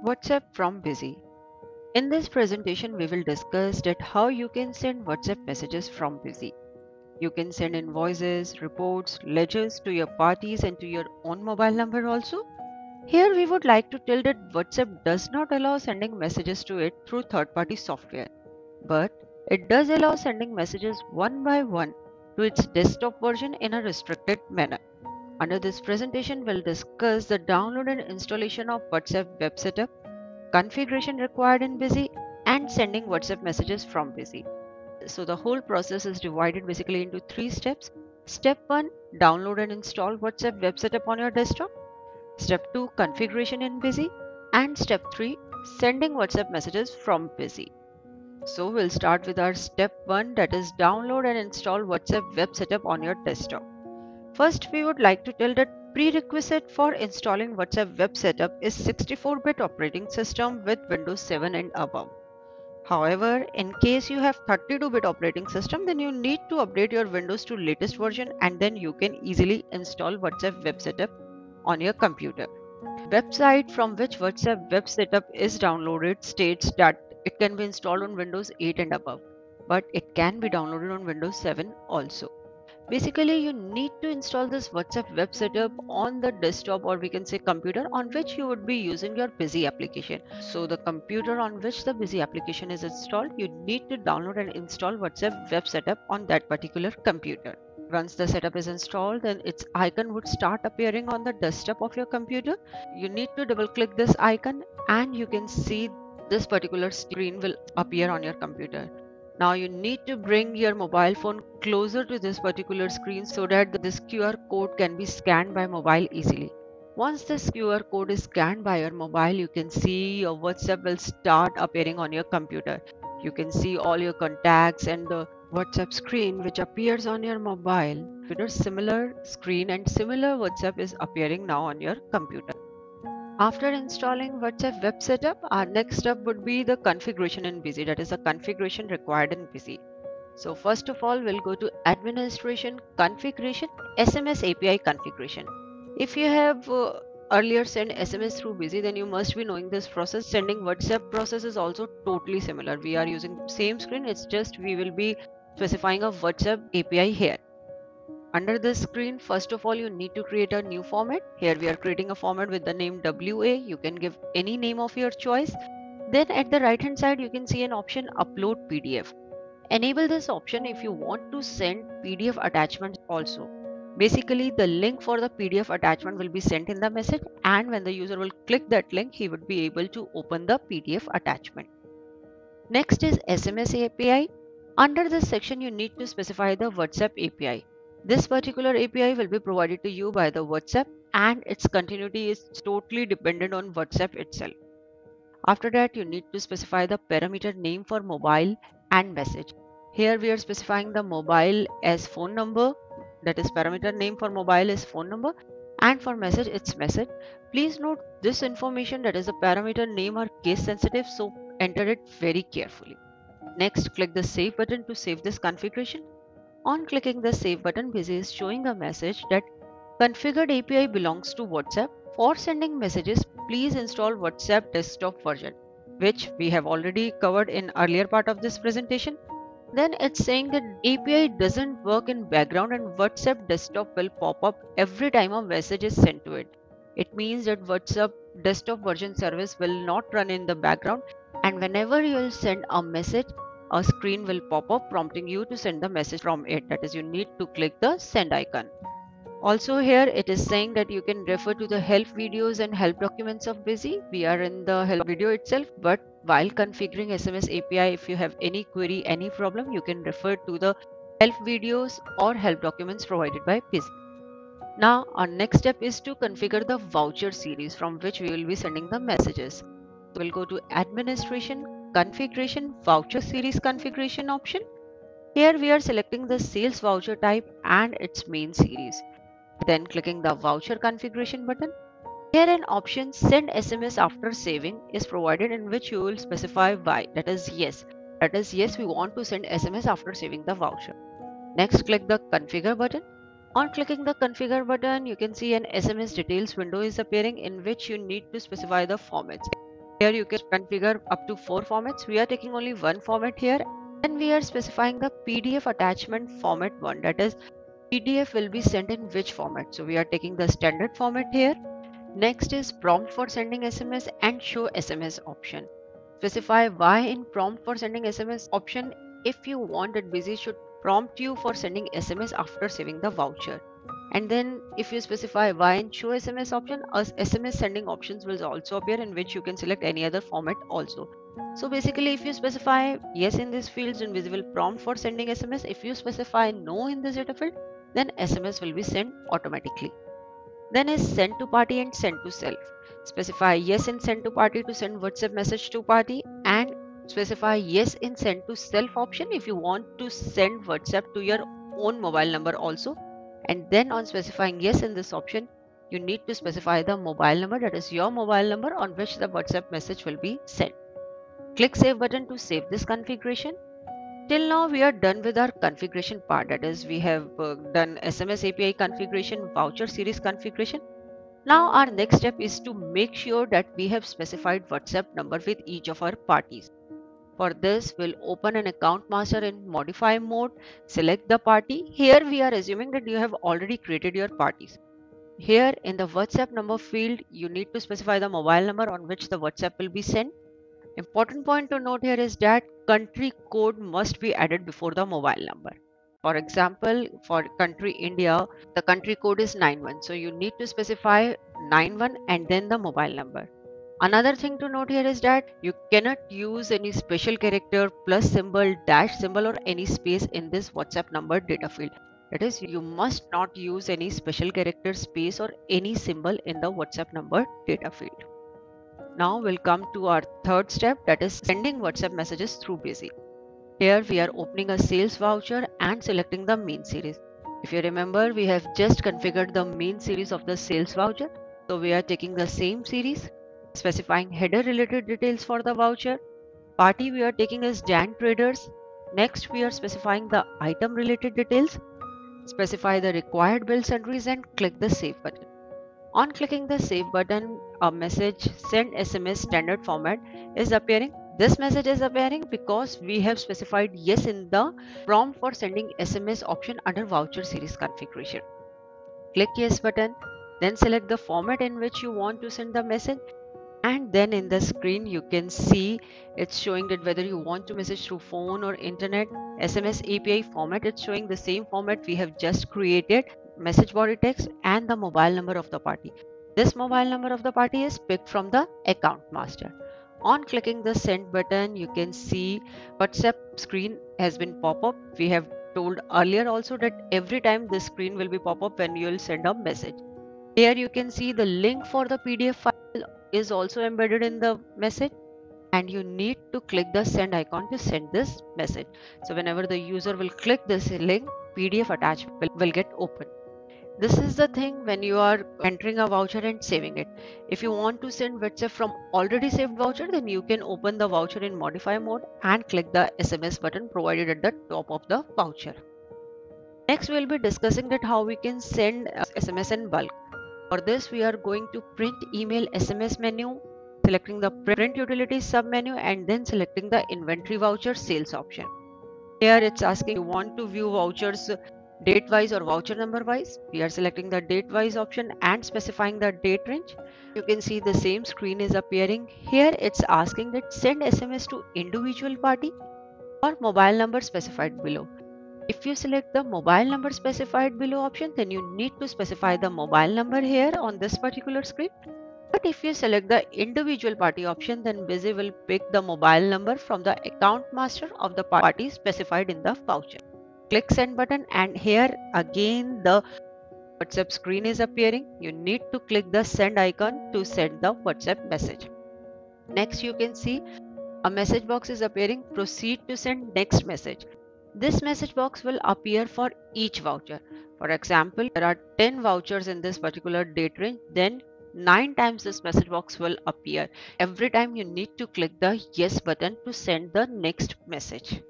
WhatsApp from Busy. In this presentation, we will discuss that how you can send WhatsApp messages from Busy. You can send invoices, reports, ledgers to your parties and to your own mobile number also. Here we would like to tell that WhatsApp does not allow sending messages to it through third-party software, but it does allow sending messages one by one to its desktop version in a restricted manner. Under this presentation, we'll discuss the download and installation of WhatsApp web setup, configuration required in Busy, and sending WhatsApp messages from Busy. So the whole process is divided basically into three steps. Step 1, download and install WhatsApp web setup on your desktop. Step 2, configuration in Busy. And step 3, sending WhatsApp messages from Busy. So we'll start with our step 1, that is download and install WhatsApp web setup on your desktop. First, we would like to tell that prerequisite for installing WhatsApp web setup is 64-bit operating system with Windows 7 and above. However, in case you have 32-bit operating system, then you need to update your Windows to latest version and then you can easily install WhatsApp web setup on your computer. Website from which WhatsApp web setup is downloaded states that it can be installed on Windows 8 and above, but it can be downloaded on Windows 7 also. Basically, you need to install this WhatsApp web setup on the desktop or we can say computer on which you would be using your Busy application. So the computer on which the Busy application is installed, you need to download and install WhatsApp web setup on that particular computer. Once the setup is installed, then its icon would start appearing on the desktop of your computer. You need to double click this icon and you can see this particular screen will appear on your computer. Now you need to bring your mobile phone closer to this particular screen so that this QR code can be scanned by mobile easily. Once this QR code is scanned by your mobile, you can see your WhatsApp will start appearing on your computer. You can see all your contacts and the WhatsApp screen which appears on your mobile. With a similar screen and similar WhatsApp is appearing now on your computer. After installing WhatsApp web setup, our next step would be the configuration in Busy, that is the configuration required in Busy. So first of all, we'll go to administration, configuration, SMS API configuration. If you have earlier sent SMS through Busy, then you must be knowing this process. Sending WhatsApp process is also totally similar. We are using same screen, it's just we will be specifying a WhatsApp API here. Under this screen, first of all, you need to create a new format. Here we are creating a format with the name WA. You can give any name of your choice. Then at the right hand side, you can see an option upload PDF. Enable this option if you want to send PDF attachments also. Basically, the link for the PDF attachment will be sent in the message, and when the user will click that link, he would be able to open the PDF attachment. Next is SMS API. Under this section, you need to specify the WhatsApp API. This particular API will be provided to you by the WhatsApp and its continuity is totally dependent on WhatsApp itself. After that, you need to specify the parameter name for mobile and message. Here we are specifying the mobile as phone number, that is parameter name for mobile is phone number, and for message it's message. Please note this information, that is the parameter name, are case sensitive, so enter it very carefully. Next, click the save button to save this configuration. On clicking the save button, Busy is showing a message that configured API belongs to WhatsApp. For sending messages, please install WhatsApp desktop version, which we have already covered in earlier part of this presentation. Then it's saying that API doesn't work in background and WhatsApp desktop will pop up every time a message is sent to it. It means that WhatsApp desktop version service will not run in the background, and whenever you will send a message, a screen will pop up prompting you to send the message from it. That is, you need to click the send icon. Also here it is saying that you can refer to the help videos and help documents of Busy. We are in the help video itself, but while configuring SMS API, if you have any query, any problem, you can refer to the help videos or help documents provided by Busy. Now our next step is to configure the voucher series from which we will be sending the messages. We'll go to administration, configuration, voucher series configuration option. Here we are selecting the sales voucher type and its main series. Then clicking the voucher configuration button. Here an option send SMS after saving is provided, in which you will specify why. That is yes. That is yes, we want to send SMS after saving the voucher. Next, click the configure button. On clicking the configure button, you can see an SMS details window is appearing, in which you need to specify the formats. Here you can configure up to 4 formats. We are taking only one format here. Then we are specifying the PDF attachment format one, that is PDF will be sent in which format. So we are taking the standard format here. Next is prompt for sending SMS and show SMS option. Specify why in prompt for sending SMS option if you want that Busy should prompt you for sending SMS after saving the voucher. And then if you specify why in show SMS option, as SMS sending options will also appear in which you can select any other format also. So basically if you specify yes in these fields, then Busy will prompt for sending SMS. If you specify no in this data field, then SMS will be sent automatically. Then is send to party and send to self. Specify yes in send to party to send WhatsApp message to party, and specify yes in send to self option if you want to send WhatsApp to your own mobile number also. And then on specifying yes in this option, you need to specify the mobile number, that is your mobile number on which the WhatsApp message will be sent. Click save button to save this configuration. Till now we are done with our configuration part, that is we have done SMS API configuration, voucher series configuration. Now our next step is to make sure that we have specified WhatsApp number with each of our parties. For this, we'll open an account master in modify mode, select the party. Here we are assuming that you have already created your parties. Here in the WhatsApp number field, you need to specify the mobile number on which the WhatsApp will be sent. Important point to note here is that country code must be added before the mobile number. For example, for country India, the country code is 91. So you need to specify 91 and then the mobile number. Another thing to note here is that you cannot use any special character plus symbol, dash symbol or any space in this WhatsApp number data field. That is, you must not use any special character, space or any symbol in the WhatsApp number data field. Now we'll come to our third step, that is sending WhatsApp messages through Busy. Here we are opening a sales voucher and selecting the main series. If you remember, we have just configured the main series of the sales voucher. So we are taking the same series, specifying header related details for the voucher. Party we are taking as Jan Traders. Next we are specifying the item related details. Specify the required bill sundries and click the save button. On clicking the save button, a message send SMS standard format is appearing. This message is appearing because we have specified yes in the prompt for sending SMS option under voucher series configuration. Click yes button, then select the format in which you want to send the message, and then in the screen you can see it's showing that whether you want to message through phone or internet. SMS API format, it's showing the same format we have just created, message body text and the mobile number of the party. This mobile number of the party is picked from the account master. On clicking the send button, you can see WhatsApp screen has been pop up. We have told earlier also that every time this screen will be pop up when you will send a message. Here you can see the link for the PDF file is also embedded in the message, and you need to click the send icon to send this message. So whenever the user will click this link, PDF attachment will get open. This is the thing when you are entering a voucher and saving it. If you want to send WhatsApp from already saved voucher, then you can open the voucher in modify mode and click the SMS button provided at the top of the voucher. Next, we will be discussing that how we can send SMS in bulk. For this, we are going to print email SMS menu, selecting the print utilities sub menu and then selecting the inventory voucher sales option. Here it's asking you want to view vouchers date wise or voucher number wise. We are selecting the date wise option and specifying the date range. You can see the same screen is appearing. Here it's asking that send SMS to individual party or mobile number specified below. If you select the mobile number specified below option, then you need to specify the mobile number here on this particular screen. But if you select the individual party option, then Busy will pick the mobile number from the account master of the party specified in the voucher. Click send button, and here again the WhatsApp screen is appearing. You need to click the send icon to send the WhatsApp message. Next, you can see a message box is appearing. Proceed to send next message. This message box will appear for each voucher. For example, there are 10 vouchers in this particular date range, then 9 times this message box will appear. Every time you need to click the yes button to send the next message.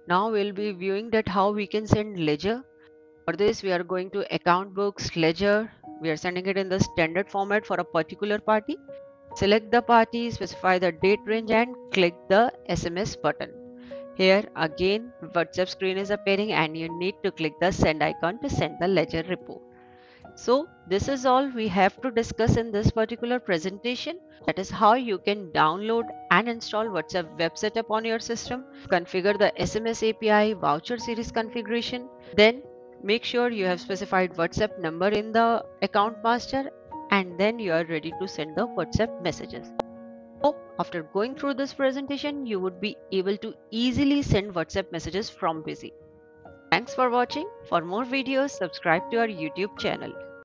Now we'll be viewing that how we can send ledger. For this, we are going to account books, ledger. We are sending it in the standard format for a particular party. Select the party, specify the date range and click the SMS button. Here again WhatsApp screen is appearing and you need to click the send icon to send the ledger report. So this is all we have to discuss in this particular presentation. That is how you can download and install WhatsApp web setup on your system, configure the SMS API, voucher series configuration. Then make sure you have specified WhatsApp number in the account master, and then you are ready to send the WhatsApp messages. Hope after going through this presentation, you would be able to easily send WhatsApp messages from Busy. Thanks for watching. For more videos, subscribe to our YouTube channel.